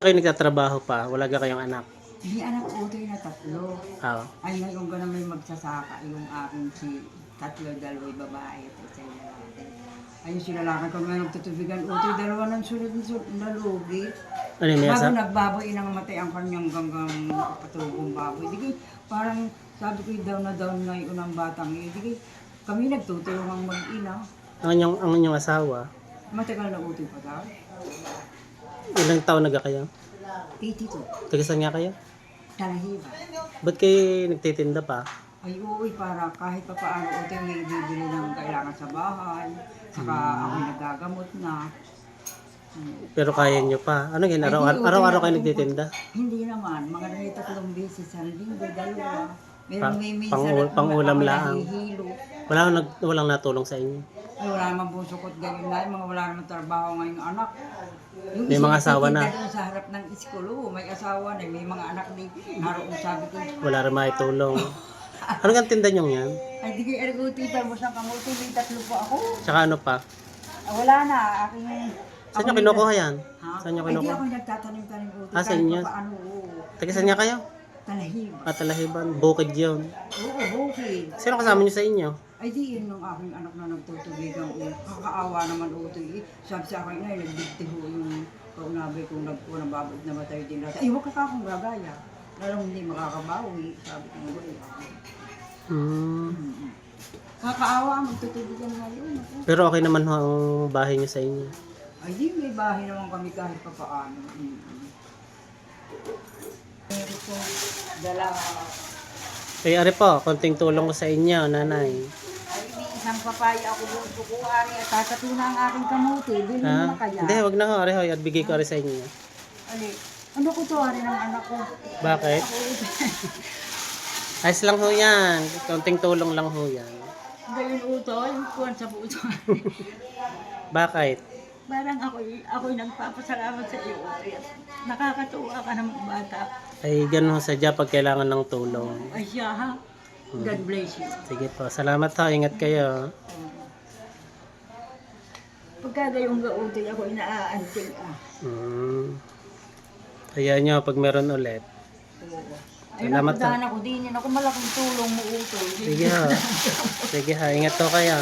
Kayo nagtatrabaho pa, wala ka kayong anak? May anak utoy na 3. Oo. Ay ngayon ko na may magsasaka yung aking si dalawa'y babae at isa'y lalaki. Ayun si lalaki ko may nagtutubigan utoy, dalawa ng sunod na lugi. Ano yung may Bago asa? nagbaboy nang matay ang kanyang ganggang nakapatugong baboy. Di kayo, parang sabi ko down na down na yung unang batang yun. Di kayo, kami nagtutulong ang mag-ina. Ang inyong asawa, Matagal na utoy pa daw. ilang taon na kayo? 82. Tagasan nga kayo? Talahiba. Ba't kayo nagtitinda pa? Ay uwi para kahit pa paano utoy may bibili ng kailangan sa bahay. Saka ako nagagamot na. Pero kaya nyo pa. Ano yun? Araw-araw kayo nagtitinda? Hindi naman. Mga 3 beses sa linggo, 2. Pa- Meron may minsan pang-ulam ako lang. nahihilo. Walang natulong sa inyo? Ay, wala naman po sukot ganyan na. Mga wala naman trabaho ngayong anak. Yung May isa mga asawa na. nagtitinda doon sa harap ng iskolo. May asawa na. May mga anak din. Naroon sabi ko. Wala rin maitulong. Ano ang tinda nyo yan? Ay, di kayo erguti. Talbos ng kamuti. May 3 po ako. Tsaka ano pa? Wala na. Aking... Saan nyo kinukuha yan? Ha? Saan nyo Ay, di kinukuha? ako nagtatanim-tanim uti. Ah, sa inyo? Paano, oo. Tagasan nga kayo? Talahib. Talahiban. Bukid yun. Oo, okay. Sino kasama nyo sa inyo? Ay di yun nung aking anak na nagtutubigan ko. Kakaawa naman utoy. Sabi sa akin na nagdiktiho yung kaunabi kong nababad na matay din natin. Ay, huwag ka akong gagaya. Lalong hindi makakabawi. Sabi ko nga kakaawa, magtutubigan ngayon. Pero okay naman ho ang bahay nyo sa inyo. Ay di, may bahay naman kami kahit pa paano. Meron ko dala. Kaya ari po, konting tulong ko sa inyo, nanay. Ay, di isang papaya ako doon sukuhan. Tatatuna ang aking kamuti. Bilhin mo Ha? na kaya. Hindi, wag na ho. Ari ho, at bigay ko ari sa inyo. Ali, ano ko to ng anak ko? Bakit? Ayos lang ho yan. Konting tulong lang ho yan. Ngayon uto, yung kuwan sa puso. Bakit? Parang ako'y nagpapasalamat sa iyo. Nakakatuwa ka naman bata. Ay, ganun ho sadya pag kailangan ng tulong. Ay siya ha. God bless you. Sige po. Salamat ho. Ingat kayo. Pagka gayong gautoy ako inaaanting Kaya nyo, pag meron ulit. Ay, Salamat, napuntahan ako din yan. Ako malaking tulong mo utoy. Sige ha. Sige ha. Ingat ho kayo.